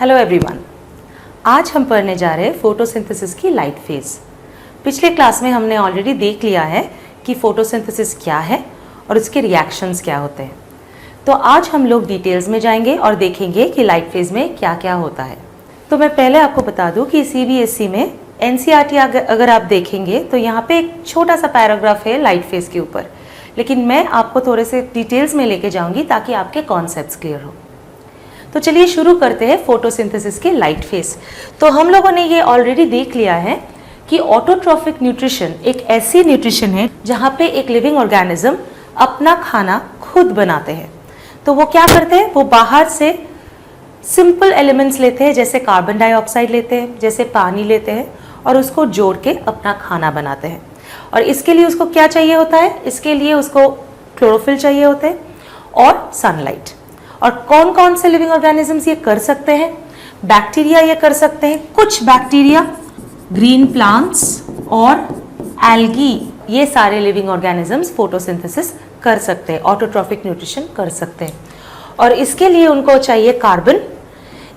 Hello everyone, आज हम पढ़ने जा रहे हैं फोटोसिंथेसिस की लाइट फेज। पिछले क्लास में हमने ऑलरेडी देख लिया है कि फोटोसिंथेसिस क्या है और उसके रिएक्शंस क्या होते हैं। तो आज हम लोग डिटेल्स में जाएंगे और देखेंगे कि लाइट फेज में क्या क्या होता है। तो मैं पहले आपको बता दूं कि सीबीएसई में एनसीईआरटी अगर आप देखेंगे तो यहाँ पे एक छोटा सा पैराग्राफ है लाइट फेज के ऊपर, लेकिन मैं आपको थोड़े से डिटेल्स में लेके जाऊंगी ताकि आपके कॉन्सेप्ट्स क्लियर हो। तो चलिए शुरू करते हैं फोटोसिंथेसिस के लाइट फेज। तो हम लोगों ने ये ऑलरेडी देख लिया है कि ऑटोट्रॉफिक न्यूट्रिशन एक ऐसी न्यूट्रिशन है जहाँ पे एक लिविंग ऑर्गेनिज्म अपना खाना खुद बनाते हैं। तो वो क्या करते हैं, वो बाहर से सिंपल एलिमेंट्स लेते हैं, जैसे कार्बन डाइऑक्साइड लेते हैं, जैसे पानी लेते हैं और उसको जोड़ के अपना खाना बनाते हैं। और इसके लिए उसको क्या चाहिए होता है, इसके लिए उसको क्लोरोफिल चाहिए होते हैं और सनलाइट। और कौन कौन से लिविंग ऑर्गेनिजम्स ये कर सकते हैं? बैक्टीरिया ये कर सकते हैं, कुछ बैक्टीरिया, ग्रीन प्लांट्स और एल्गी, ये सारे लिविंग ऑर्गेनिजम्स फोटोसिंथेसिस कर सकते हैं, ऑटोट्रॉफिक न्यूट्रिशन कर सकते हैं। और इसके लिए उनको चाहिए कार्बन,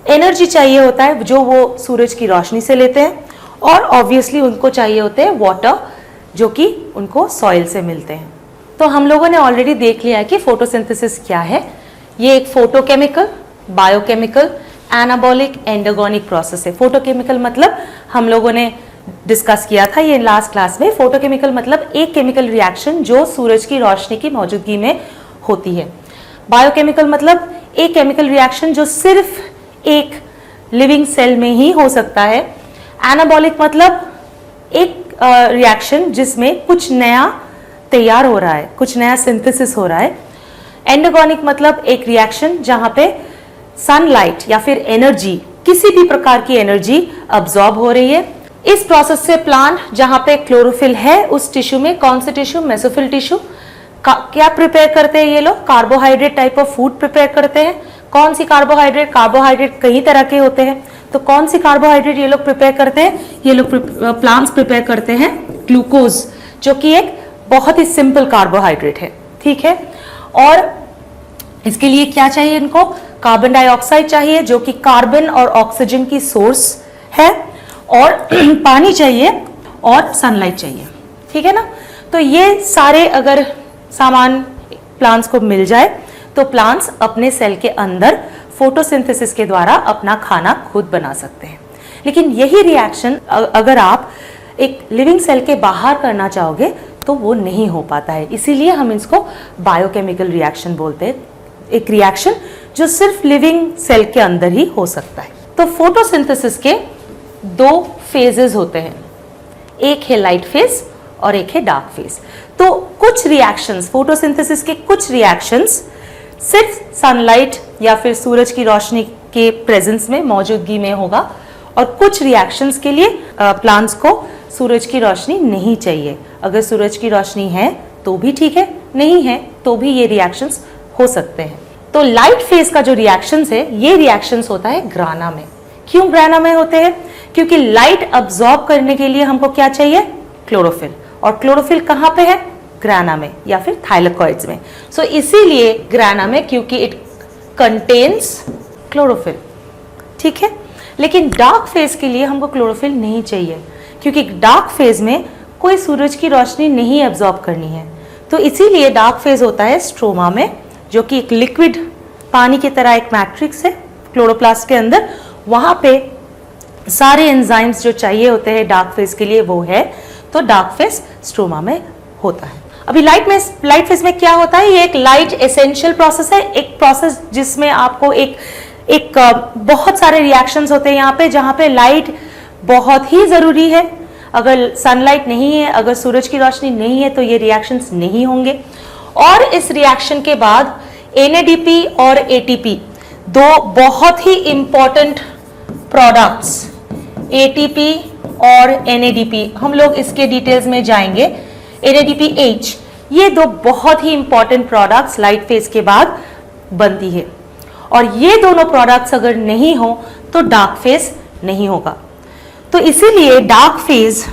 एनर्जी चाहिए होता है जो वो सूरज की रोशनी से लेते हैं, और ऑब्वियसली उनको चाहिए होते हैं वाटर जो कि उनको सॉइल से मिलते हैं। तो हम लोगों ने ऑलरेडी देख लिया है कि फोटोसिंथेसिस क्या है। ये एक फोटोकेमिकल, बायोकेमिकल, एनाबॉलिक, एंडोगोनिक प्रोसेस है। फोटोकेमिकल मतलब हम लोगों ने डिस्कस किया था ये लास्ट क्लास में। फोटोकेमिकल मतलब एक केमिकल रिएक्शन जो सूरज की रोशनी की मौजूदगी में होती है। बायोकेमिकल मतलब एक केमिकल रिएक्शन जो सिर्फ एक लिविंग सेल में ही हो सकता है। एनाबॉलिक मतलब एक रिएक्शन जिसमें कुछ नया तैयार हो रहा है, कुछ नया सिंथेसिस हो रहा है। एंडोगोनिक मतलब एक रिएक्शन जहां पे सनलाइट या फिर एनर्जी, किसी भी प्रकार की एनर्जी अब्सॉर्ब हो रही है। इस प्रोसेस से प्लांट जहां पे क्लोरोफिल है उस टिश्यू में, कौन से टिश्यू, मेसोफिल टिश्यू, क्या प्रिपेयर करते हैं ये लोग? Carbohydrate type of food prepare करते हैं। कौन सी कार्बोहाइड्रेट? कार्बोहाइड्रेट कई तरह के होते हैं। तो कौन सी कार्बोहाइड्रेट ये लोग प्रिपेयर करते हैं? ये लोग प्लांट्स प्रिपेयर करते हैं ग्लूकोज, जो कि एक बहुत ही सिंपल कार्बोहाइड्रेट है, ठीक है। और इसके लिए क्या चाहिए इनको? कार्बन डाइऑक्साइड चाहिए जो कि कार्बन और ऑक्सीजन की सोर्स है, और पानी चाहिए और सनलाइट चाहिए, ठीक है ना। तो ये सारे अगर सामान प्लांट्स को मिल जाए तो प्लांट्स अपने सेल के अंदर फोटोसिंथेसिस के द्वारा अपना खाना खुद बना सकते हैं। लेकिन यही रिएक्शन अगर आप एक लिविंग सेल के बाहर करना चाहोगे तो वो नहीं हो पाता है। इसीलिए हम इसको बायोकेमिकल रिएक्शन बोलते हैं, एक रिएक्शन जो सिर्फ लिविंग सेल के अंदर ही हो सकता है। तो फोटोसिंथेसिस के दो फेजेस होते हैं, एक है लाइट फेज और एक है डार्क फेज। तो कुछ रिएक्शंस, फोटोसिंथेसिस के कुछ रिएक्शंस सिर्फ सनलाइट या फिर सूरज की रोशनी के प्रेजेंस में, मौजूदगी में होगा, और कुछ रिएक्शंस के लिए प्लांट्स को सूरज की रोशनी नहीं चाहिए। अगर सूरज की रोशनी है तो भी ठीक है, नहीं है तो भी ये रिएक्शंस हो सकते हैं। तो लाइट फेज का जो रिएक्शंस है, ये रिएक्शंस होता है ग्राना में। क्यों ग्राना में होते हैं? क्योंकि लाइट अब्सॉर्ब करने के लिए हमको क्या चाहिए? क्लोरोफिल। और क्लोरोफिल कहाँ पे है? ग्राना में या फिर थाइलेकॉइड्स में। सो इसीलिए ग्राना में, क्योंकि इट कंटेन्स क्लोरोफिल, ठीक है। लेकिन डार्क फेज के लिए हमको क्लोरोफिल नहीं चाहिए, क्योंकि डार्क फेज में कोई सूरज की रोशनी नहीं एब्जॉर्ब करनी है। तो इसीलिए डार्क फेज होता है स्ट्रोमा में, जो कि एक लिक्विड पानी की तरह एक मैट्रिक्स है क्लोरोप्लास्ट के अंदर। वहां पे सारे एंजाइम्स जो चाहिए होते हैं डार्क फेज के लिए वो है, तो डार्क फेज स्ट्रोमा में होता है। अभी लाइट फेज में क्या होता है? ये एक लाइट एसेंशियल प्रोसेस है, एक प्रोसेस जिसमें आपको एक बहुत सारे रिएक्शंस होते हैं यहाँ पे, जहाँ पे लाइट बहुत ही जरूरी है। अगर सनलाइट नहीं है, अगर सूरज की रोशनी नहीं है तो ये रिएक्शंस नहीं होंगे। और इस रिएक्शन के बाद NADP और ATP, दो बहुत ही इंपॉर्टेंट प्रोडक्ट्स, ATP और NADP, हम लोग इसके डिटेल्स में जाएंगे। NADPH, ये दो बहुत ही इंपॉर्टेंट प्रोडक्ट्स लाइट फेज के बाद बनती है, और ये दोनों प्रोडक्ट्स अगर नहीं हो तो डार्क फेज नहीं होगा। तो इसीलिए डार्क फेज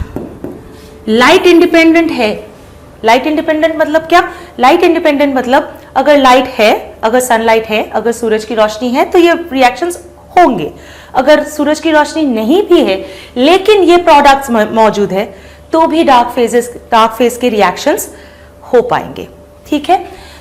लाइट इंडिपेंडेंट है। लाइट इंडिपेंडेंट मतलब क्या? लाइट इंडिपेंडेंट मतलब अगर लाइट है, अगर सनलाइट है, अगर सूरज की रोशनी है तो ये रिएक्शंस होंगे। अगर सूरज की रोशनी नहीं भी है लेकिन ये प्रोडक्ट्स मौजूद है तो भी डार्क फेज के रिएक्शंस हो पाएंगे। ठीक है,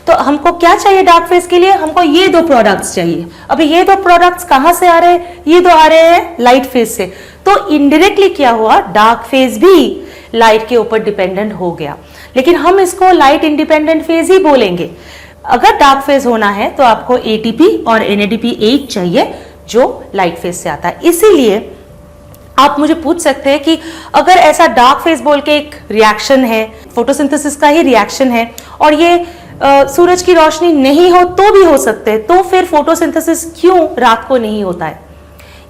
तो हमको क्या चाहिए डार्क फेज के लिए? हमको ये दो प्रोडक्ट्स चाहिए। अभी ये दो प्रोडक्ट्स कहां से आ रहे हैं? ये दो आ रहे हैं लाइट फेज से। तो इनडायरेक्टली क्या हुआ, डार्क फेज भी लाइट के ऊपर डिपेंडेंट हो गया, लेकिन हम इसको लाइट इंडिपेंडेंट फेज ही बोलेंगे। अगर डार्क फेज होना है तो आपको एटीपी और NADPH चाहिए जो लाइट फेज से आता है। इसीलिए आप मुझे पूछ सकते हैं कि अगर ऐसा डार्क फेज बोल के एक रिएक्शन है, फोटोसिंथेसिस का ही रिएक्शन है, और ये सूरज की रोशनी नहीं हो तो भी हो सकते हैं, तो फिर फोटोसिंथेसिस क्यों रात को नहीं होता है?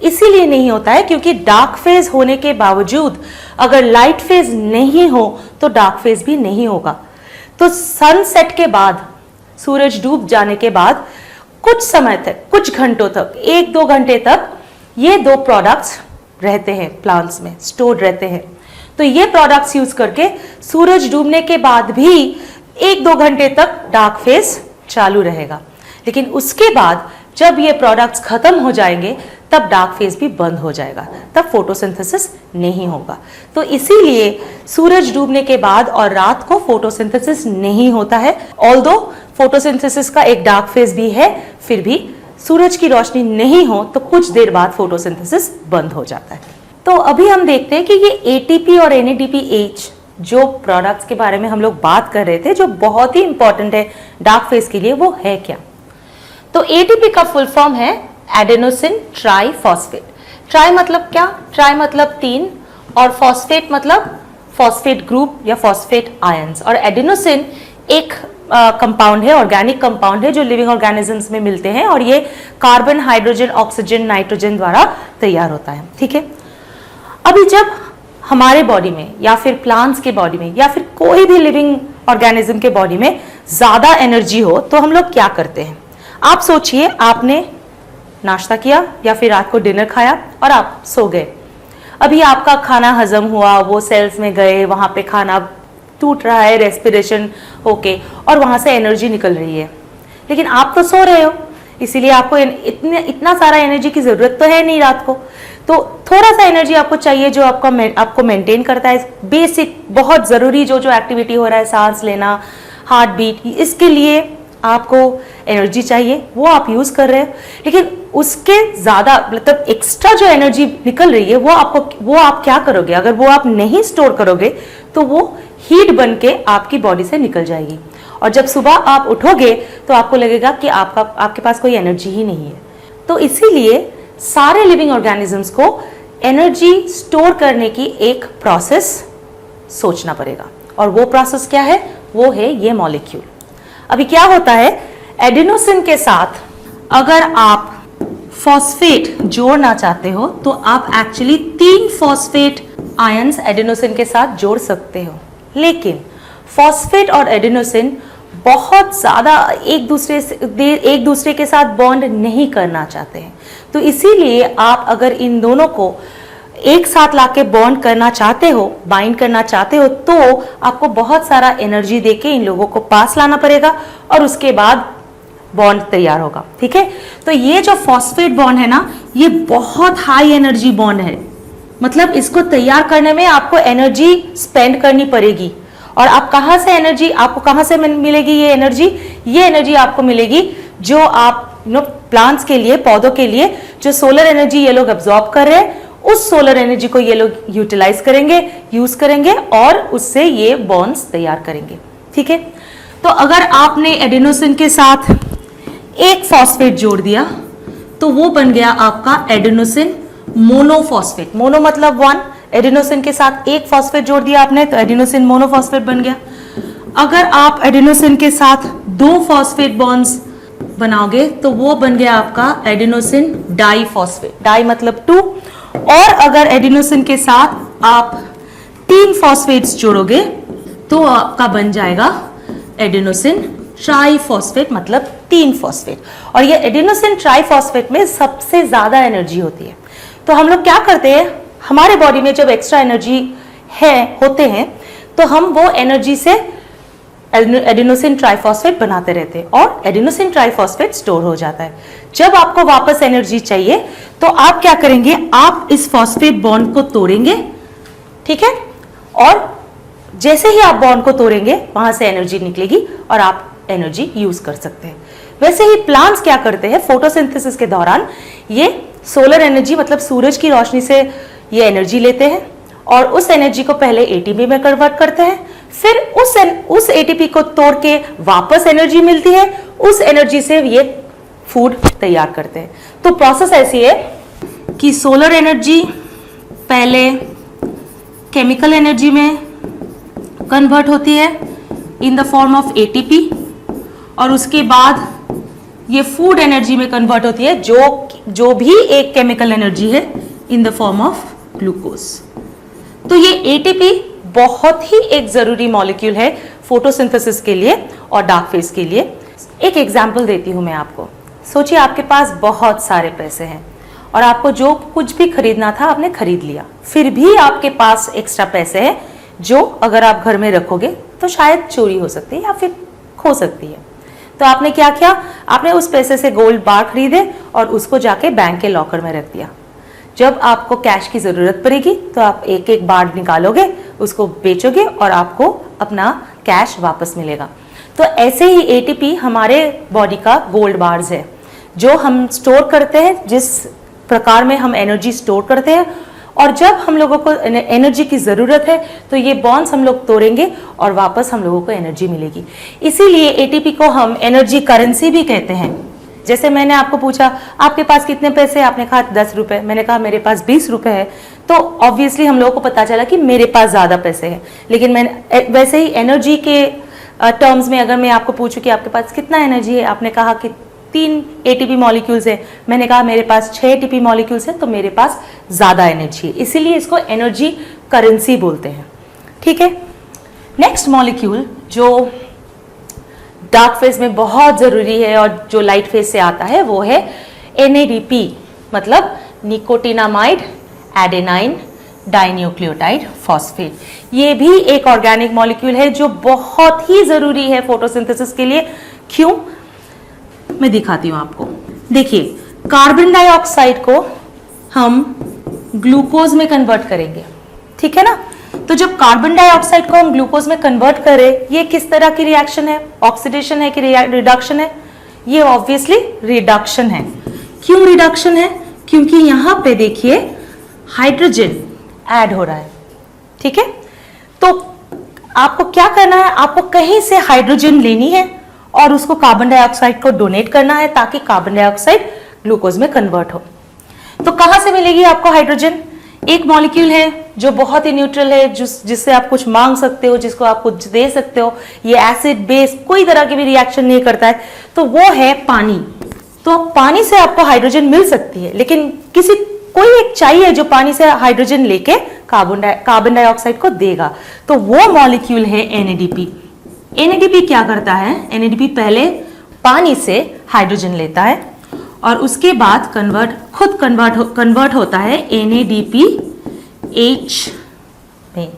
इसीलिए नहीं होता है क्योंकि डार्क फेज होने के बावजूद अगर लाइट फेज नहीं हो तो डार्क फेज भी नहीं होगा। तो सनसेट के बाद, सूरज डूब जाने के बाद कुछ समय तक, कुछ घंटों तक, 1-2 घंटे तक ये दो प्रोडक्ट्स रहते हैं प्लांट्स में, स्टोर्ड रहते हैं। तो ये प्रोडक्ट्स यूज करके सूरज डूबने के बाद भी 1-2 घंटे तक डार्क फेज चालू रहेगा, लेकिन उसके बाद जब ये प्रोडक्ट्स खत्म हो जाएंगे तब डार्क फेज भी बंद हो जाएगा, तब फोटोसिंथेसिस नहीं होगा। तो इसीलिए सूरज डूबने के बाद और रात को फोटोसिंथेसिस नहीं होता है। ऑल्दो फोटोसिंथेसिस का एक डार्क फेज भी है, फिर भी सूरज की रोशनी नहीं हो तो कुछ देर बाद फोटोसिंथेसिस बंद हो जाता है। तो अभी हम देखते हैं कि ये एटीपी और NADPH जो प्रोडक्ट्स के बारे में हम लोग बात कर रहे थे, जो बहुत ही इंपॉर्टेंट है डार्क फेज के लिए, वो है क्या? तो एटीपी का फुल फॉर्म है एडेनोसिन ट्राइफॉस्फेट। ट्राई मतलब क्या? ट्राई मतलब 3 और फॉस्फेट मतलब फॉस्फेट ग्रुप या फॉस्फेट आयंस। और एडेनोसिन एक कंपाउंड है, ऑर्गेनिक कंपाउंड है जो लिविंग ऑर्गेनिजम्स में मिलते हैं, और ये कार्बन, हाइड्रोजन, ऑक्सीजन, नाइट्रोजन द्वारा तैयार होता है। ठीक है, अभी जब हमारे बॉडी में या फिर प्लांट्स के बॉडी में या फिर कोई भी लिविंग ऑर्गेनिज्म के बॉडी में ज्यादा एनर्जी हो तो हम लोग क्या करते हैं? आप सोचिए, आपने नाश्ता किया या फिर रात को डिनर खाया और आप सो गए। अभी आपका खाना हजम हुआ, वो सेल्स में गए, वहां पे खाना टूट रहा है रेस्पिरेशन होके और वहां से एनर्जी निकल रही है, लेकिन आप तो सो रहे हो, इसीलिए आपको इतना सारा एनर्जी की जरूरत तो है नहीं रात को। तो थोड़ा सा एनर्जी आपको चाहिए जो आपको मेंटेन करता है बेसिक, बहुत जरूरी जो एक्टिविटी हो रहा है, सांस लेना, हार्ट बीट, इसके लिए आपको एनर्जी चाहिए, वो आप यूज कर रहे हो। लेकिन उसके ज्यादा मतलब एक्स्ट्रा जो एनर्जी निकल रही है वो आप क्या करोगे? अगर वो आप नहीं स्टोर करोगे तो वो हीट बन के आपकी बॉडी से निकल जाएगी, और जब सुबह आप उठोगे तो आपको लगेगा कि आपके पास कोई एनर्जी ही नहीं है। तो इसीलिए सारे लिविंग ऑर्गेनिजम्स को एनर्जी स्टोर करने की एक प्रोसेस सोचना पड़ेगा, और वो प्रोसेस क्या है? वो है ये मॉलिक्यूल। अभी क्या होता है, एडेनोसिन के साथ अगर आप फॉस्फेट जोड़ना चाहते हो तो आप एक्चुअली 3 फॉस्फेट आयंस एडेनोसिन के साथ जोड़ सकते हो, लेकिन फॉस्फेट और एडेनोसिन बहुत ज्यादा एक दूसरे के साथ बॉन्ड नहीं करना चाहते हैं। तो इसीलिए आप अगर इन दोनों को एक साथ लाके बॉन्ड करना चाहते हो, बाइंड करना चाहते हो, तो आपको बहुत सारा एनर्जी देके इन लोगों को पास लाना पड़ेगा और उसके बाद बॉन्ड तैयार होगा। ठीक है, तो ये जो फॉस्फेट बॉन्ड है ना, ये बहुत हाई एनर्जी बॉन्ड है, मतलब इसको तैयार करने में आपको एनर्जी स्पेंड करनी पड़ेगी। और आप कहां से एनर्जी, आपको कहां से मिलेगी ये एनर्जी? ये एनर्जी आपको मिलेगी जो आप प्लांट्स के लिए, पौधों के लिए जो सोलर एनर्जी ये लोग एब्जॉर्ब कर रहे हैं, उस सोलर एनर्जी को ये लोग यूटिलाइज करेंगे, यूज करेंगे और उससे ये बॉन्ड्स तैयार करेंगे। ठीक है, तो अगर आपने एडेनोसिन के साथ एक फॉस्फेट जोड़ दिया तो वो बन गया आपका एडेनोसिन मोनोफॉस्फेट। मोनो मतलब 1, एडेनोसिन के साथ एक फॉस्फेट जोड़ दिया आपने तो एडेनोसिन मोनोफॉस्फेट बन गया। अगर आप एडेनोसिन के साथ 2 फॉस्फेट बॉन्ड्स बनाओगे तो वो बन गया आपका एडेनोसिन डाइफॉस्फेट, डाई मतलब 2। और अगर एडेनोसिन के साथ आप 3 फॉस्फेट्स जोड़ोगे तो आपका बन जाएगा एडेनोसिन ट्राइफॉस्फेट मतलब 3 फॉस्फेट। और ये एडेनोसिन ट्राइफॉस्फेट में सबसे ज्यादा एनर्जी होती है। तो हम लोग क्या करते हैं, हमारे बॉडी में जब एक्स्ट्रा एनर्जी होते हैं तो हम वो एनर्जी से एडिनोसिन ट्राइफॉस्फेट बनाते रहते हैं और एडिनोसिन ट्राइफॉस्फेट स्टोर हो जाता है। जब आपको वापस एनर्जी चाहिए तो आप क्या करेंगे, आप इस फॉस्फेट बॉन्ड को तोड़ेंगे, ठीक है, और जैसे ही आप बॉन्ड को तोड़ेंगे वहां से एनर्जी निकलेगी और आप एनर्जी यूज कर सकते हैं। वैसे ही प्लांट्स क्या करते हैं, फोटोसिंथेसिस के दौरान ये सोलर एनर्जी मतलब सूरज की रोशनी से ये एनर्जी लेते हैं और उस एनर्जी को पहले एटीपी में कन्वर्ट करते हैं, फिर उस एटीपी को तोड़ के वापस एनर्जी मिलती है, उस एनर्जी से ये फूड तैयार करते हैं। तो प्रोसेस ऐसी है कि सोलर एनर्जी पहले केमिकल एनर्जी में कन्वर्ट होती है in the form of ATP और उसके बाद ये फूड एनर्जी में कन्वर्ट होती है जो भी एक केमिकल एनर्जी है in the form of glucose. तो ये एटीपी बहुत ही एक जरूरी मॉलिक्यूल है फोटोसिंथेसिस के लिए और डार्क फेज के लिए। एक एग्जांपल देती हूं मैं आपको। सोचिए आपके पास बहुत सारे पैसे हैं और आपको जो कुछ भी खरीदना था आपने खरीद लिया, फिर भी आपके पास एक्स्ट्रा पैसे हैं जो अगर आप घर में रखोगे तो शायद चोरी हो सकती है या फिर खो सकती है। तो आपने क्या किया, आपने उस पैसे से गोल्ड बार खरीदे और उसको जाके बैंक के लॉकर में रख दिया। जब आपको कैश की जरूरत पड़ेगी तो आप एक एक बार निकालोगे, उसको बेचोगे और आपको अपना कैश वापस मिलेगा। तो ऐसे ही एटीपी हमारे बॉडी का गोल्ड बार्स है जो हम स्टोर करते हैं, जिस प्रकार में हम एनर्जी स्टोर करते हैं, और जब हम लोगों को एनर्जी की ज़रूरत है तो ये बॉन्ड्स हम लोग तोड़ेंगे और वापस हम लोगों को एनर्जी मिलेगी। इसीलिए एटीपी को हम एनर्जी करेंसी भी कहते हैं। जैसे मैंने आपको पूछा आपके पास कितने पैसे, आपने कहा 10 रुपए, मैंने कहा मेरे पास 20 रुपए है, तो ऑब्वियसली हम लोगों को पता चला कि मेरे पास ज़्यादा पैसे हैं। लेकिन मैंने वैसे ही एनर्जी के टर्म्स में अगर मैं आपको पूछूं कि आपके पास कितना एनर्जी है, आपने कहा कि 3 एटीपी मॉलिक्यूल्स है, मैंने कहा मेरे पास 6 एटीपी मॉलिक्यूल्स है, तो मेरे पास ज़्यादा एनर्जी है। इसीलिए इसको एनर्जी करेंसी बोलते हैं, ठीक है। नेक्स्ट मॉलिक्यूल जो डार्क फेज में बहुत ज़रूरी है और जो लाइट फेज से आता है वो है NADP, मतलब निकोटिनामाइड एडेनाइन डाइन्यूक्लियोटाइड फॉस्फेट। ये भी एक ऑर्गेनिक मॉलिक्यूल है जो बहुत ही ज़रूरी है फोटोसिंथेसिस के लिए। क्यों, मैं दिखाती हूँ आपको। देखिए, कार्बन डाइऑक्साइड को हम ग्लूकोज में कन्वर्ट करेंगे, ठीक है ना। तो जब कार्बन डाइऑक्साइड को हम ग्लूकोज में कन्वर्ट करें, ये किस तरह की रिएक्शन है, ऑक्सीडेशन है कि रिडक्शन है? ये ऑब्वियसली रिडक्शन है। क्यों रिडक्शन है? क्योंकि यहां पे देखिए हाइड्रोजन ऐड हो रहा है, ठीक है। तो आपको क्या करना है, आपको कहीं से हाइड्रोजन लेनी है और उसको कार्बन डाइऑक्साइड को डोनेट करना है ताकि कार्बन डाइऑक्साइड ग्लूकोज में कन्वर्ट हो। तो कहां से मिलेगी आपको हाइड्रोजन? एक मॉलिक्यूल है जो बहुत ही न्यूट्रल है, जिससे आप कुछ मांग सकते हो, जिसको आप कुछ दे सकते हो। ये एसिड बेस कोई तरह की भी रिएक्शन नहीं करता है, तो वो है पानी। तो पानी से आपको हाइड्रोजन मिल सकती है, लेकिन कोई एक चाहिए जो पानी से हाइड्रोजन लेके कार्बन डाइऑक्साइड को देगा, तो वो मॉलिक्यूल है NADP। NADP क्या करता है? NADP पहले पानी से हाइड्रोजन लेता है और उसके बाद कन्वर्ट होता है NADPH में,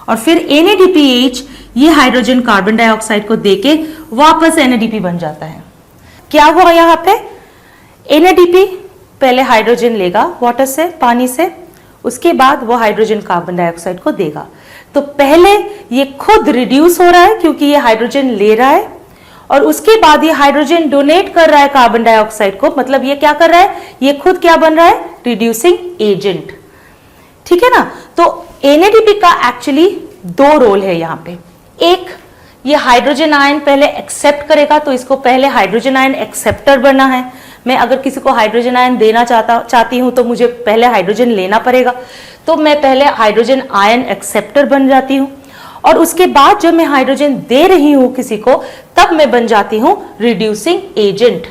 और फिर NADPH ये हाइड्रोजन कार्बन डाइऑक्साइड को देके वापस NADP बन जाता है। क्या हुआ यहाँ पे? NADP पहले हाइड्रोजन लेगा वाटर से, पानी से, उसके बाद वो हाइड्रोजन कार्बन डाइऑक्साइड को देगा। तो पहले ये खुद रिड्यूस हो रहा है क्योंकि ये हाइड्रोजन ले रहा है, और उसके बाद ये हाइड्रोजन डोनेट कर रहा है कार्बन डाइऑक्साइड को। मतलब ये क्या कर रहा है, ये खुद क्या बन रहा है? रिड्यूसिंग एजेंट, ठीक है ना। तो NADP का एक्चुअली 2 रोल है यहाँ पे। एक, ये हाइड्रोजन आयन पहले एक्सेप्ट करेगा, तो इसको पहले हाइड्रोजन आयन एक्सेप्टर बनना है। मैं अगर किसी को हाइड्रोजन आयन देना चाहती हूं तो मुझे पहले हाइड्रोजन लेना पड़ेगा, तो मैं पहले हाइड्रोजन आयन एक्सेप्टर बन जाती हूं, और उसके बाद जब मैं हाइड्रोजन दे रही हूं किसी को, तब मैं बन जाती हूं रिड्यूसिंग एजेंट।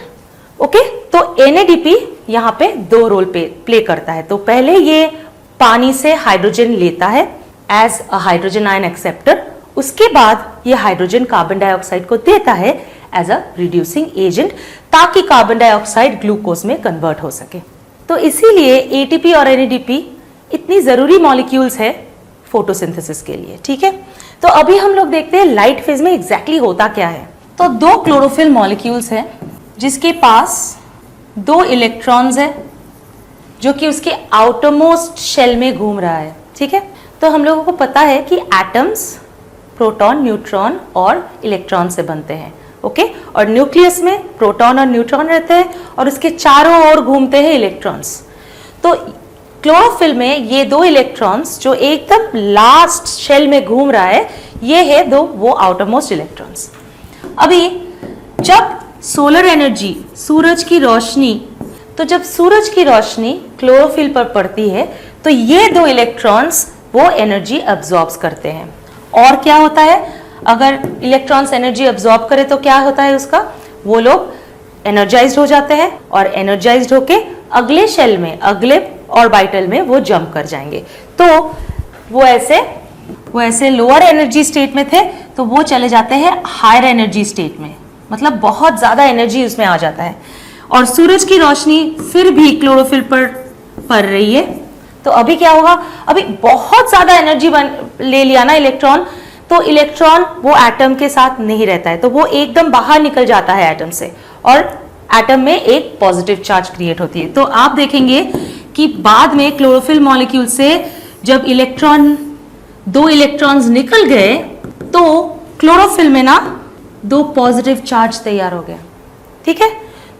ओके, तो NADP यहाँ पे 2 रोल प्ले करता है। तो पहले ये पानी से हाइड्रोजन लेता है as a hydrogen ion acceptor, उसके बाद ये हाइड्रोजन कार्बन डाइऑक्साइड को देता है एज अ रिड्यूसिंग एजेंट, ताकि कार्बन डाइऑक्साइड ग्लूकोज में कन्वर्ट हो सके। तो इसीलिए ATP और NADP इतनी जरूरी मॉलिक्यूल्स है फोटोसिंथेसिस के लिए, ठीक है। तो अभी हम लोग देखते हैं लाइट फेज में एग्जैक्टली होता क्या है। तो दो क्लोरोफिल मॉलिक्यूल्स हैं जिसके पास दो इलेक्ट्रॉन्स है जो कि उसके आउटरमोस्ट शेल में घूम रहा है। ठीक है, तो हम लोगों को पता है कि एटम्स प्रोटॉन, न्यूट्रॉन और इलेक्ट्रॉन से बनते हैं। ओके, और न्यूक्लियस में प्रोटॉन और न्यूट्रॉन रहते हैं और उसके चारों ओर घूमते हैं इलेक्ट्रॉन्स। तो क्लोरोफिल में ये दो इलेक्ट्रॉन्स जो एकदम लास्ट शेल में घूम रहा है, ये है दो वो आउटरमोस्ट इलेक्ट्रॉन्स। अभी जब सोलर एनर्जी, सूरज की रोशनी, तो जब सूरज की रोशनी क्लोरोफिल पर पड़ती है तो ये दो इलेक्ट्रॉन्स वो एनर्जी अब्सॉर्ब करते हैं। और क्या होता है, अगर इलेक्ट्रॉन्स एनर्जी अब्सॉर्ब करे तो क्या होता है उसका, वो लोग एनर्जाइज्ड हो जाते हैं और एनर्जाइज्ड होके अगले शेल में, अगले ऑर्बिटल में वो जंप कर जाएंगे। तो वो ऐसे लोअर एनर्जी स्टेट में थे तो वो चले जाते हैं हायर एनर्जी स्टेट में, मतलब बहुत ज्यादा एनर्जी उसमें आ जाता है। और सूरज की रोशनी फिर भी क्लोरोफिल पर पड़ रही है, तो अभी क्या होगा, अभी बहुत ज्यादा एनर्जी ले लिया ना इलेक्ट्रॉन, तो इलेक्ट्रॉन वो एटम के साथ नहीं रहता है, तो वो एकदम बाहर निकल जाता है एटम से और एटम में एक पॉजिटिव चार्ज क्रिएट होती है। तो आप देखेंगे कि बाद में क्लोरोफिल मॉलिक्यूल से जब दो इलेक्ट्रॉन्स निकल गए तो क्लोरोफिल में ना दो पॉजिटिव चार्ज तैयार हो गया। ठीक है,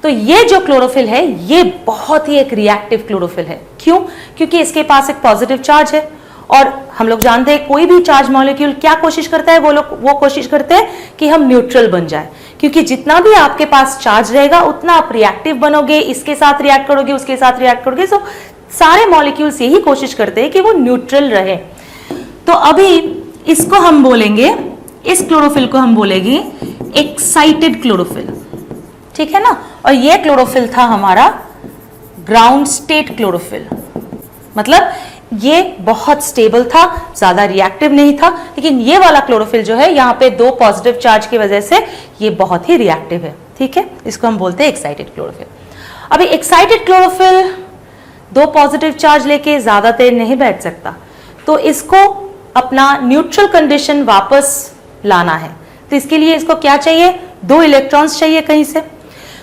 तो ये जो क्लोरोफिल है ये बहुत ही एक रिएक्टिव क्लोरोफिल है। क्यों? क्योंकि इसके पास एक पॉजिटिव चार्ज है और हम लोग जानते हैं कोई भी चार्ज मॉलिक्यूल क्या कोशिश करता है, वो कोशिश करते हैं कि हम न्यूट्रल बन जाए, क्योंकि जितना भी आपके पास चार्ज रहेगा उतना आप रिएक्टिव बनोगे, इसके साथ रिएक्ट करोगे, उसके साथ रिएक्ट करोगे। तो सारे मॉलिक्यूल्स यही कोशिश करते हैं कि वो न्यूट्रल रहे। तो अभी इसको हम बोलेंगे, इस क्लोरोफिल को हम बोलेंगे एक्साइटेड क्लोरोफिल। ठीक है ना, और ये क्लोरोफिल था हमारा ग्राउंड स्टेट क्लोरोफिल, मतलब ये बहुत स्टेबल था, ज्यादा रिएक्टिव नहीं था। लेकिन ये वाला क्लोरोफिल जो है यहाँ पे दो पॉजिटिव चार्ज की वजह से ये बहुत ही रिएक्टिव है। ठीक है, इसको हम बोलते हैं एक्साइटेड क्लोरोफिल। अभी एक्साइटेड क्लोरोफिल दो पॉजिटिव चार्ज लेके ज्यादा देर नहीं बैठ सकता, तो इसको अपना न्यूट्रल कंडीशन वापस लाना है। तो इसके लिए इसको क्या चाहिए, दो इलेक्ट्रॉन्स चाहिए कहीं से।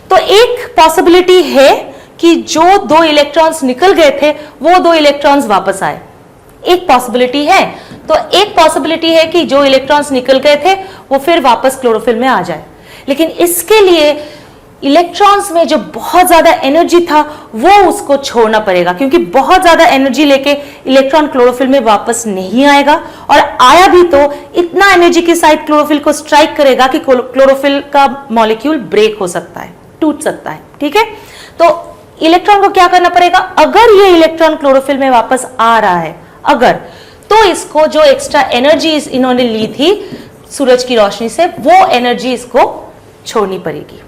तो एक पॉसिबिलिटी है कि जो दो इलेक्ट्रॉन्स निकल गए थे वो दो इलेक्ट्रॉन्स वापस आए, एक पॉसिबिलिटी है। तो एक पॉसिबिलिटी है कि जो इलेक्ट्रॉन्स निकल गए थे वो फिर वापस क्लोरोफिल में आ जाए। लेकिन इसके लिए इलेक्ट्रॉन्स में जो बहुत ज्यादा एनर्जी था वो उसको छोड़ना पड़ेगा, क्योंकि बहुत ज्यादा एनर्जी लेके इलेक्ट्रॉन क्लोरोफिल में वापस नहीं आएगा, और आया भी तो इतना एनर्जी के साथ क्लोरोफिल को स्ट्राइक करेगा कि क्लोरोफिल का मॉलिक्यूल ब्रेक हो सकता है, टूट सकता है। ठीक है, तो इलेक्ट्रॉन को क्या करना पड़ेगा, अगर ये इलेक्ट्रॉन क्लोरोफिल में वापस आ रहा है अगर, तो इसको जो एक्स्ट्रा एनर्जी इन्होंने ली थी सूरज की रोशनी से, वो एनर्जी इसको छोड़नी पड़ेगी।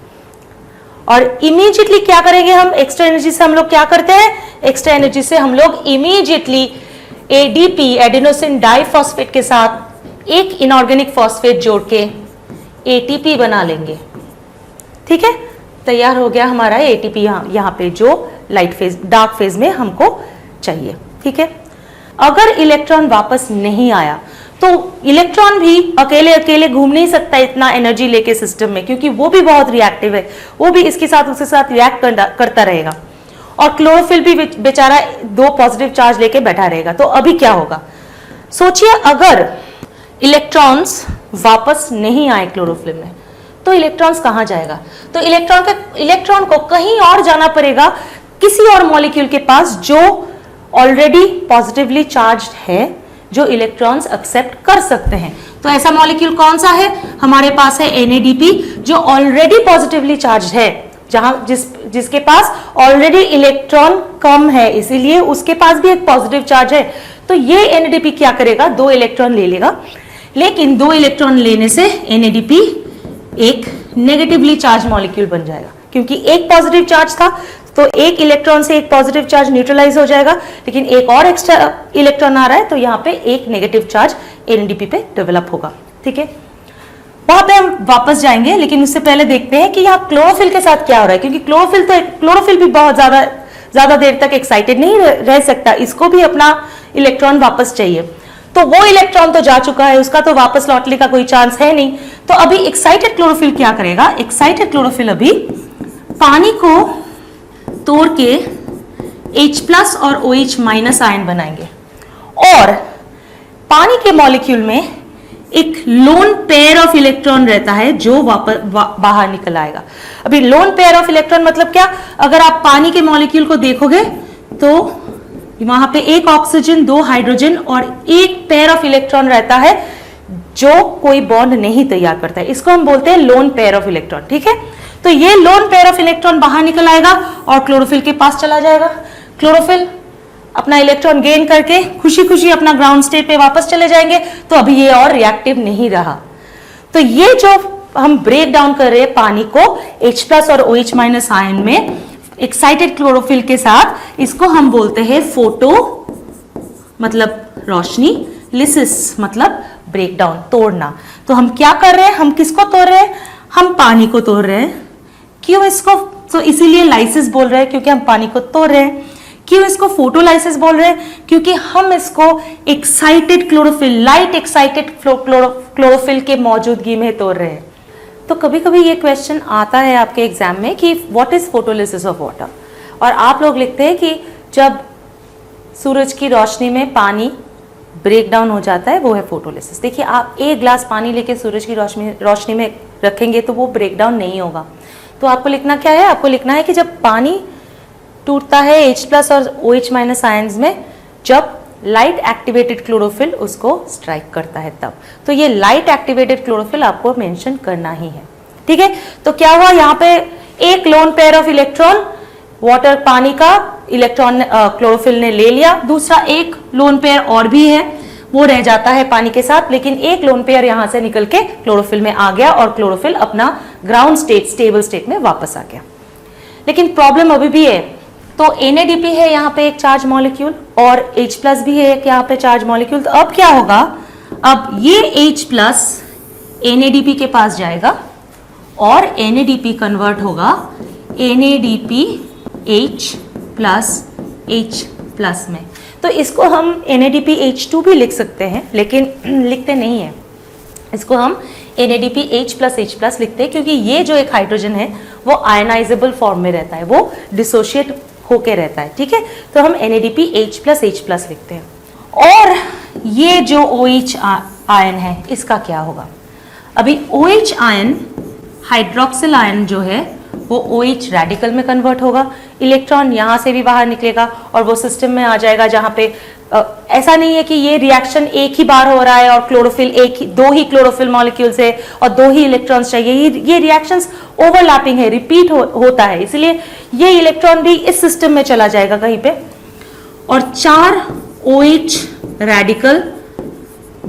और इमीडिएटली क्या करेंगे हम, एक्स्ट्रा एनर्जी से हम लोग क्या करते हैं, एक्स्ट्रा एनर्जी से हम लोग इमीडिएटली एडीपी, एडेनोसिन डाइफॉस्फेट के साथ एक इनऑर्गेनिक फॉस्फेट जोड़ के एटीपी बना लेंगे। ठीक है, तैयार हो गया हमारा एटीपी यहाँ पे जो लाइट फेज, डार्क फेज में हमको चाहिए। ठीक है, अगर इलेक्ट्रॉन वापस नहीं आया तो इलेक्ट्रॉन भी अकेले अकेले घूम नहीं सकता इतना एनर्जी लेके सिस्टम में, क्योंकि वो भी बहुत रिएक्टिव है, वो भी इसके साथ उसके साथ रिएक्ट करता रहेगा। और क्लोरोफिल भी बेचारा दो पॉजिटिव चार्ज लेके बैठा रहेगा। तो अभी क्या होगा, सोचिए अगर इलेक्ट्रॉन्स वापस नहीं आए क्लोरोफिल में तो इलेक्ट्रॉन्स कहाँ जाएगा, तो इलेक्ट्रॉन को कहीं और जाना पड़ेगा, किसी और मॉलिक्यूल के पास जो ऑलरेडी पॉजिटिवली चार्ज्ड है, जो इलेक्ट्रॉन्स एक्सेप्ट कर सकते हैं। तो ऐसा मॉलिक्यूल कौन सा है, हमारे पास है NADP जो ऑलरेडी पॉजिटिवली चार्ज्ड है, जहां जिसके पास ऑलरेडी इलेक्ट्रॉन कम है, इसीलिए उसके पास भी एक पॉजिटिव चार्ज है। तो ये NADP क्या करेगा, दो इलेक्ट्रॉन ले लेगा, लेकिन दो इलेक्ट्रॉन लेने से NADP एक नेगेटिवली चार्ज मॉलिक्यूल बन जाएगा, क्योंकि एक पॉजिटिव चार्ज था तो एक इलेक्ट्रॉन से एक पॉजिटिव चार्ज न्यूट्रलाइज हो जाएगा, लेकिन एक और एक्स्ट्रा इलेक्ट्रॉन आ रहा है तो यहाँ पे एक नेगेटिव चार्ज NADP पे डेवलप होगा। ठीक है, वहां पे हम वापस जाएंगे, लेकिन उससे पहले देखते हैं कि यहाँ क्लोरोफिल के साथ क्या हो रहा है, क्योंकि क्लोरोफिल भी बहुत ज्यादा देर तक एक्साइटेड नहीं रह सकता, इसको भी अपना इलेक्ट्रॉन वापस चाहिए। तो वो इलेक्ट्रॉन तो जा चुका है, उसका तो वापस लौटने का कोई चांस है नहीं। तो अभी एक्साइटेड क्लोरोफिल क्या करेगा, एक्साइटेड क्लोरोफिल अभी पानी को तोड़ के H+ और OH- आयन बनाएंगे और पानी के मॉलिक्यूल में एक लोन पेयर ऑफ इलेक्ट्रॉन रहता है जो वापस बाहर निकल आएगा। अभी लोन पेयर ऑफ इलेक्ट्रॉन मतलब क्या, अगर आप पानी के मॉलिक्यूल को देखोगे तो वहां पे एक ऑक्सीजन, 2 हाइड्रोजन और एक पेयर ऑफ इलेक्ट्रॉन रहता है जो कोई बॉन्ड नहीं तैयार करता है। इसको हम बोलते हैं लोन पेयर ऑफ इलेक्ट्रॉन। ठीक है, तो ये लोन पेयर ऑफ इलेक्ट्रॉन बाहर निकल आएगा और क्लोरोफिल के पास चला जाएगा। क्लोरोफिल अपना इलेक्ट्रॉन गेन करके खुशी खुशी अपना ग्राउंड स्टेट पे वापस चले जाएंगे। तो अभी ये और रिएक्टिव नहीं रहा। तो ये जो हम ब्रेक डाउन कर रहे हैं पानी को H+ और OH- आयन में एक्साइटेड क्लोरोफिल के साथ, इसको हम बोलते हैं फोटो मतलब रोशनी, लिसिस मतलब ब्रेक डाउन, तोड़ना। तो हम क्या कर रहे हैं, हम किसको तोड़ रहे हैं, हम पानी को तोड़ रहे हैं। क्यों इसको, तो इसीलिए लाइसिस बोल रहे हैं क्योंकि हम पानी को तोड़ रहे हैं। क्यों इसको फोटोलाइसिस बोल रहे हैं, क्योंकि हम इसको excited chlorophyll, light excited chlorophyll के मौजूदगी में तोड़ रहे हैं। तो कभी कभी ये क्वेश्चन आता है आपके एग्जाम में कि what is photolysis of water, और आप लोग लिखते हैं कि जब सूरज की रोशनी में पानी ब्रेक डाउन हो जाता है वो है फोटोलिसिस। देखिए, आप एक ग्लास पानी लेके सूरज की रोशनी में रखेंगे तो वो ब्रेक डाउन नहीं होगा। तो आपको लिखना क्या है, आपको लिखना है कि जब पानी टूटता है H+ और OH- आयन्स में, जब लाइट एक्टिवेटेड क्लोरोफिल उसको स्ट्राइक करता है तब। तो ये लाइट एक्टिवेटेड क्लोरोफिल आपको मेंशन करना ही है। ठीक है, तो क्या हुआ, यहाँ पे एक lone pair of electron water, पानी का इलेक्ट्रॉन क्लोरोफिल ने ले लिया, दूसरा एक लोन पेयर और भी है वो रह जाता है पानी के साथ, लेकिन एक लोन पेयर यहां से निकल के क्लोरोफिल में आ गया और क्लोरोफिल अपना ग्राउंड स्टेट, स्टेबल स्टेट में वापस आ गया। लेकिन प्रॉब्लम अभी भी है। तो NADP है यहाँ पे एक चार्ज मॉलिक्यूल और H+ भी है एक यहाँ पे चार्ज मॉलिक्यूल। तो अब क्या होगा, अब ये H+ NADP के पास जाएगा और NADP कन्वर्ट होगा NADPH+H+ में। तो इसको हम NADPH2 भी लिख सकते हैं, लेकिन लिखते नहीं है, इसको हम NADPH+H+ लिखते हैं क्योंकि ये जो एक हाइड्रोजन है वो आयनाइजेबल फॉर्म में रहता है, वो डिसोशिएट होके रहता है। ठीक है, तो हम NADPH+H+ लिखते हैं। और ये जो OH आयन है इसका क्या होगा, अभी OH आयन, हाइड्रोक्सिल आयन जो है वो OH रेडिकल में कन्वर्ट होगा, इलेक्ट्रॉन यहां से भी बाहर निकलेगा और वो सिस्टम में आ जाएगा जहां पे ऐसा नहीं है कि ये रिएक्शन एक ही बार हो रहा है और क्लोरोफिल दो ही क्लोरोफिल मॉलिक्यूल्स है और 2 ही इलेक्ट्रॉन्स चाहिए। ये रिएक्शंस ओवरलैपिंग है, रिपीट होता है, इसलिए ये इलेक्ट्रॉन भी इस सिस्टम में चला जाएगा कहीं पे और 4 OH रेडिकल,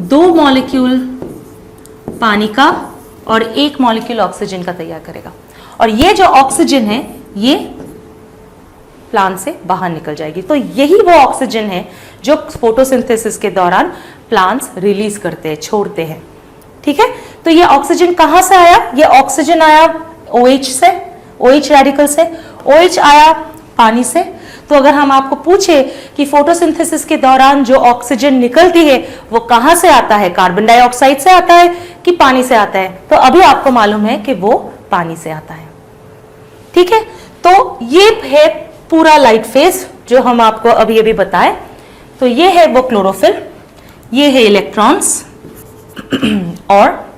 2 मॉलिक्यूल पानी का और 1 मॉलिक्यूल ऑक्सीजन का तैयार करेगा। और ये जो ऑक्सीजन है ये प्लांट से बाहर निकल जाएगी। तो यही वो ऑक्सीजन है जो फोटोसिंथेसिस के दौरान प्लांट्स रिलीज करते हैं, छोड़ते हैं। ठीक है, तो ये ऑक्सीजन कहां से आया, ये ऑक्सीजन आया OH से, OH रेडिकल से, OH आया पानी से। तो अगर हम आपको पूछे कि फोटोसिंथेसिस के दौरान जो ऑक्सीजन निकलती है वो कहां से आता है, कार्बन डाइऑक्साइड से आता है कि पानी से आता है, तो अभी आपको मालूम है कि वो पानी से आता है। ठीक है, तो ये है पूरा लाइट फेज जो हम आपको अभी अभी बताए। तो ये है वो क्लोरोफिल, ये है इलेक्ट्रॉन्स और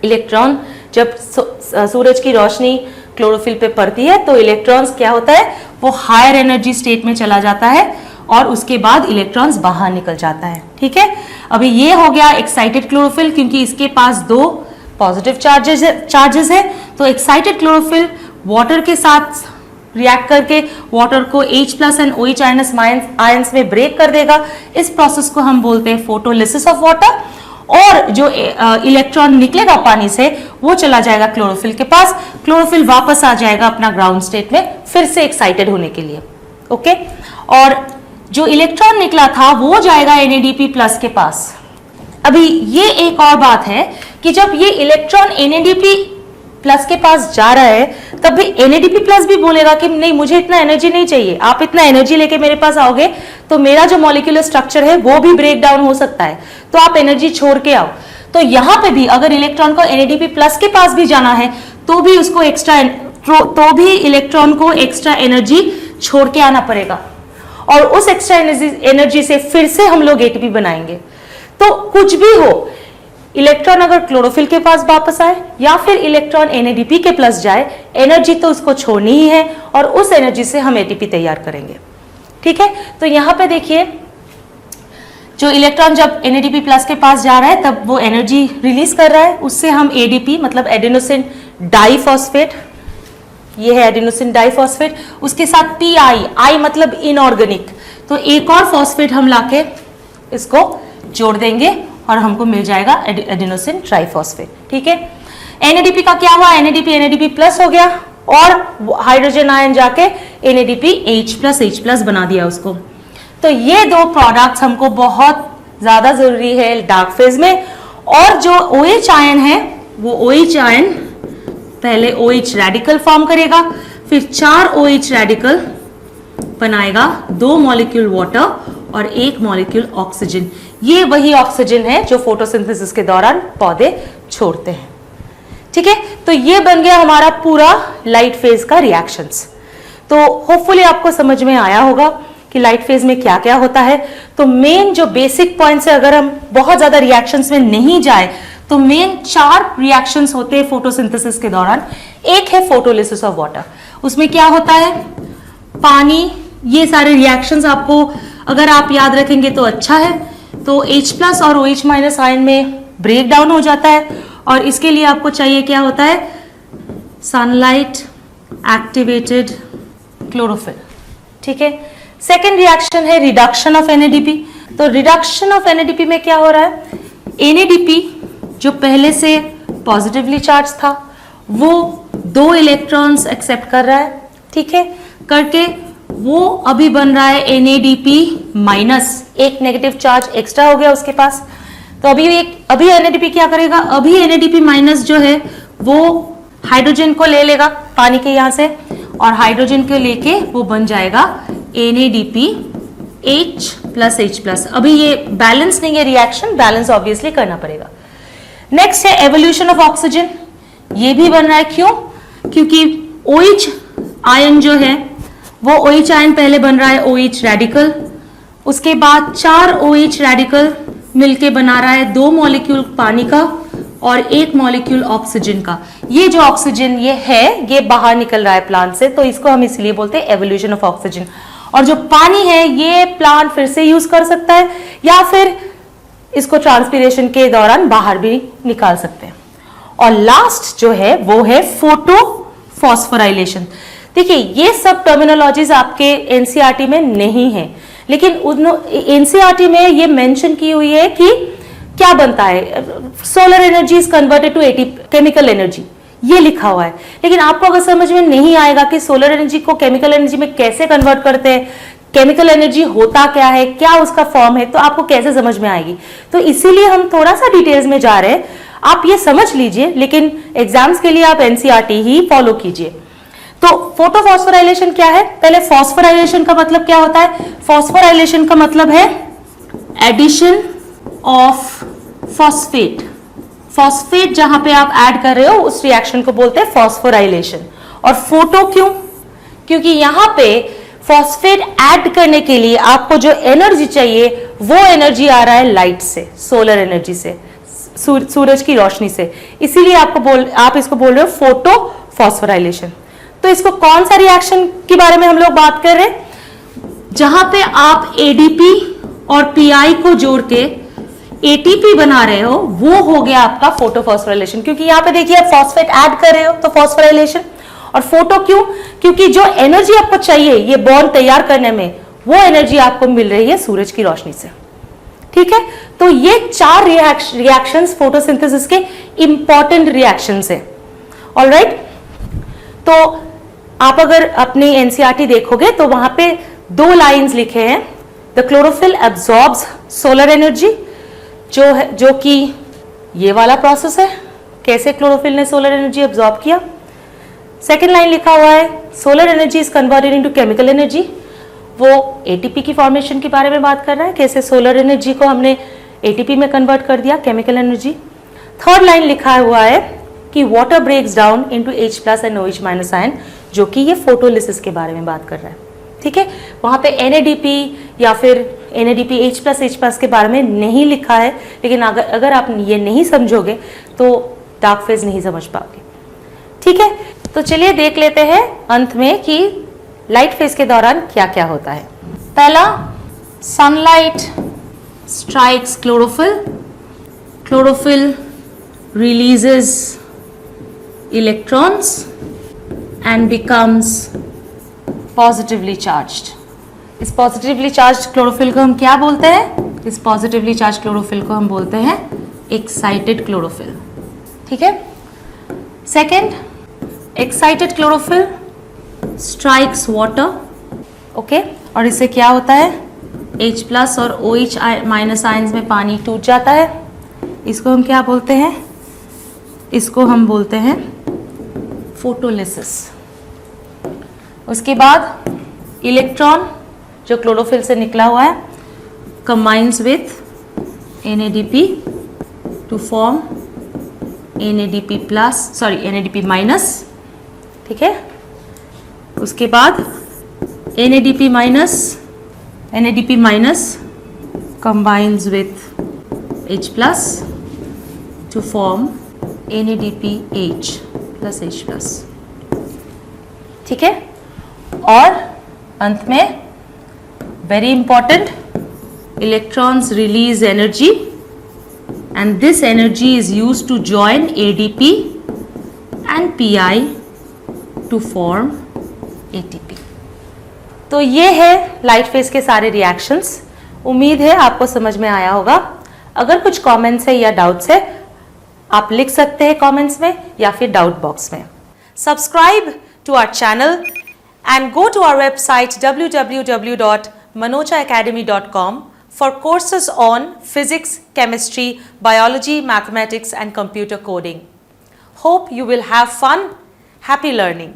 इलेक्ट्रॉन जब सूरज की रोशनी क्लोरोफिल पे पड़ती है तो इलेक्ट्रॉन्स क्या होता है, वो हायर एनर्जी स्टेट में चला जाता है और उसके बाद इलेक्ट्रॉन्स बाहर निकल जाता है। ठीक है, अभी ये हो गया एक्साइटेड क्लोरोफिल क्योंकि इसके पास 2 पॉजिटिव चार्जेस है। तो एक्साइटेड क्लोरोफिल वाटर के साथ रिएक्ट करके वाटर को H+ एंड OH- आयंस में ब्रेक कर देगा। इस प्रोसेस को हम बोलते हैं फोटोलिसिस ऑफ वाटर। और जो इलेक्ट्रॉन निकलेगा पानी से वो चला जाएगा क्लोरोफिल के पास, क्लोरोफिल वापस आ जाएगा अपना ग्राउंड स्टेट में फिर से एक्साइटेड होने के लिए। ओके, और जो इलेक्ट्रॉन निकला था वो जाएगा NADP+ के पास। अभी ये एक और बात है कि जब ये इलेक्ट्रॉन NADP+ के पास जा रहा है तब भी NADP प्लस भी बोलेगा कि नहीं मुझे इतना एनर्जी नहीं चाहिए, आप इतना एनर्जी लेके मेरे पास आओगे तो मेरा जो मॉलिक्यूलर स्ट्रक्चर है वो भी ब्रेक डाउन हो सकता है, तो आप एनर्जी छोड़ के आओ। तो यहां पे भी अगर इलेक्ट्रॉन को NADP प्लस के पास भी जाना है तो भी उसको एक्स्ट्रा, तो भी इलेक्ट्रॉन को एक्स्ट्रा एनर्जी छोड़ के आना पड़ेगा, और उस एक्स्ट्रा एनर्जी से फिर से हम लोग ATP बनाएंगे। तो कुछ भी हो, इलेक्ट्रॉन अगर क्लोरोफिल के पास वापस आए या फिर इलेक्ट्रॉन NADP के प्लस जाए, एनर्जी तो उसको छोड़नी ही है और उस एनर्जी से हम ATP तैयार करेंगे। ठीक है, तो यहां पे देखिए जो इलेक्ट्रॉन जब NADP प्लस के पास जा रहा है तब वो एनर्जी रिलीज कर रहा है, उससे हम ADP मतलब एडेनोसिन डाइफॉस्फेट, ये है एडेनोसिन डाइफॉस्फेट, उसके साथ PI, I मतलब इनऑर्गेनिक, तो एक और फॉस्फेट हम लाके इसको जोड़ देंगे और हमको मिल जाएगा एडेनोसिन ट्राइफॉस्फेट। ठीक है, NADP का क्या हुआ, NADP प्लस हो गया और हाइड्रोजन आयन जाके NADP H+ बना दिया उसको। तो ये दो प्रोडक्ट्स हमको बहुत ज्यादा जरूरी है डार्क फेज में। और जो OH आयन है वो OH आयन पहले OH रेडिकल फॉर्म करेगा, फिर 4 OH रेडिकल बनाएगा, 2 मॉलिक्यूल वाटर और 1 मॉलिक्यूल ऑक्सीजन। ये वही ऑक्सीजन है जो फोटोसिंथेसिस के दौरान पौधे छोड़ते हैं। ठीक है, तो ये बन गया हमारा पूरा लाइट फेज का रिएक्शंस। तो होपफुली आपको समझ में आया होगा कि लाइट फेज में क्या क्या होता है। तो मेन जो बेसिक पॉइंट्स है, अगर हम बहुत ज्यादा रिएक्शंस में नहीं जाए तो मेन 4 रिएक्शंस होते हैं फोटोसिंथेसिस के दौरान। एक है फोटोलिसिस ऑफ वाटर, उसमें क्या होता है, पानी, ये सारे रिएक्शंस आपको अगर आप याद रखेंगे तो अच्छा है। तो H+ और OH- आयन में ब्रेक डाउन हो जाता है और इसके लिए आपको चाहिए क्या होता है, सनलाइट एक्टिवेटेड क्लोरोफिल। ठीक है, सेकेंड रिएक्शन है रिडक्शन ऑफ NADP। तो रिडक्शन ऑफ NADP में क्या हो रहा है, NADP जो पहले से पॉजिटिवली चार्ज था वो 2 इलेक्ट्रॉन्स एक्सेप्ट कर रहा है। ठीक है, करके वो अभी बन रहा है NADP-, एक नेगेटिव चार्ज एक्स्ट्रा हो गया उसके पास। तो अभी NADP क्या करेगा, अभी NADP- जो है वो हाइड्रोजन को ले लेगा पानी के यहां से, और हाइड्रोजन को लेके वो बन जाएगा NADP H+H+। अभी ये बैलेंस नहीं है रिएक्शन, बैलेंस ऑब्वियसली करना पड़ेगा। नेक्स्ट है एवोल्यूशन ऑफ ऑक्सीजन, ये भी बन रहा है, क्यों, क्योंकि OH आयन जो है वो OH आयन पहले बन रहा है OH रेडिकल, उसके बाद 4 OH रेडिकल मिलके बना रहा है 2 मॉलिक्यूल पानी का और 1 मॉलिक्यूल ऑक्सीजन का। ये जो ऑक्सीजन ये है ये बाहर निकल रहा है प्लांट से, तो इसको हम इसलिए बोलते हैं एवोल्यूशन ऑफ ऑक्सीजन। और जो पानी है ये प्लांट फिर से यूज कर सकता है या फिर इसको ट्रांसपीरेशन के दौरान बाहर भी निकाल सकते हैं। और लास्ट जो है वो है फोटो फॉस्फोराइलेशन। देखिए ये सब टर्मिनोलॉजीज आपके एनसीईआरटी में नहीं है, लेकिन एनसीईआरटी में ये मेंशन की हुई है कि क्या बनता है, solar energy is converted to chemical energy, ये लिखा हुआ है। लेकिन आपको अगर समझ में नहीं आएगा कि सोलर एनर्जी को केमिकल एनर्जी में कैसे कन्वर्ट करते हैं, केमिकल एनर्जी होता क्या है, क्या उसका फॉर्म है, तो आपको कैसे समझ में आएगी। तो इसीलिए हम थोड़ा सा डिटेल्स में जा रहे हैं, आप ये समझ लीजिए, लेकिन एग्जाम्स के लिए आप एनसीईआरटी ही फॉलो कीजिए। तो फोटोफॉस्फोराइलेशन क्या है, पहले फॉस्फोराइलेशन का मतलब क्या होता है, फॉस्फोराइलेशन का मतलब है एडिशन ऑफ फॉस्फेट। फॉस्फेट जहां पे आप ऐड कर रहे हो उस रिएक्शन को बोलते हैं फॉस्फोराइलेशन। और फोटो क्यों, क्योंकि यहां पे फॉस्फेट ऐड करने के लिए आपको जो एनर्जी चाहिए वो एनर्जी आ रहा है लाइट से, सोलर एनर्जी से, सूरज की रोशनी से, इसीलिए आप इसको बोल रहे हो फोटो फॉस्फोराइलेशन। तो इसको कौन सा रिएक्शन के बारे में हम लोग बात कर रहे हैं, जहां पे आप एडीपी और पीआई को जोड़ के एटीपी बना रहे हो, वो हो गया आपका फोटोफॉस्फोराइलेशन। क्योंकि यहां पे देखिए आप फॉस्फेट ऐड कर रहे हो तो फॉस्फोराइलेशन। और फोटो क्यों, क्योंकि जो एनर्जी आपको चाहिए ये बॉन्ड तैयार करने में, वो एनर्जी आपको मिल रही है सूरज की रोशनी से। ठीक है, तो ये 4 रिएक्शंस फोटोसिंथेसिस के इंपॉर्टेंट रिएक्शंस है। ऑलराइट, तो आप अगर अपनी एनसीईआरटी देखोगे तो वहां पे 2 लाइंस लिखे हैं, the chlorophyll absorbs solar energy, जो कि ये वाला प्रोसेस है, कैसे क्लोरोफिल ने सोलर एनर्जी एब्जॉर्ब किया। सेकेंड लाइन लिखा हुआ है solar energy is converted into chemical energy. वो एटीपी की फॉर्मेशन के बारे में बात कर रहा है, कैसे सोलर एनर्जी को हमने एटीपी में कन्वर्ट कर दिया, केमिकल एनर्जी। थर्ड लाइन लिखा हुआ है कि water breaks down into H+ and OH- ion, जो कि ये फोटोलिसिस के बारे में बात कर रहा है। ठीक है, वहां पे NADP या फिर NADP H+ के बारे में नहीं लिखा है, लेकिन अगर आप ये नहीं समझोगे तो डार्क फेज नहीं समझ पाओगे। ठीक है, तो चलिए देख लेते हैं अंत में कि लाइट फेज के दौरान क्या क्या होता है। पहला, sunlight strikes chlorophyll, chlorophyll releases electrons and becomes positively charged। इस positively charged क्लोरोफिल को हम क्या बोलते हैं? इस positively charged क्लोरोफिल को हम बोलते हैं excited क्लोरोफिल। ठीक है, second, excited chlorophyll strikes water, okay, और इससे क्या होता है? H+ और OH- आयन्स में पानी टूट जाता है। इसको हम क्या बोलते हैं? इसको हम बोलते हैं फोटोलिसिस। उसके बाद इलेक्ट्रॉन जो क्लोरोफिल से निकला हुआ है combines with NADP to form NADP minus. ठीक है, उसके बाद NADP minus combines with H+ to form NADPH+H+। ठीक है, और अंत में very important, electrons release energy and this energy is used to join ADP and PI to form ATP। तो ये है लाइट फेज के सारे रिएक्शंस। उम्मीद है आपको समझ में आया होगा। अगर कुछ कमेंट्स है या डाउट्स है आप लिख सकते हैं कमेंट्स में या फिर डाउट बॉक्स में। Subscribe to our channel and go to our website www.manochaacademy.com for courses on physics, chemistry, biology, mathematics and computer coding. Hope you will have fun. Happy learning.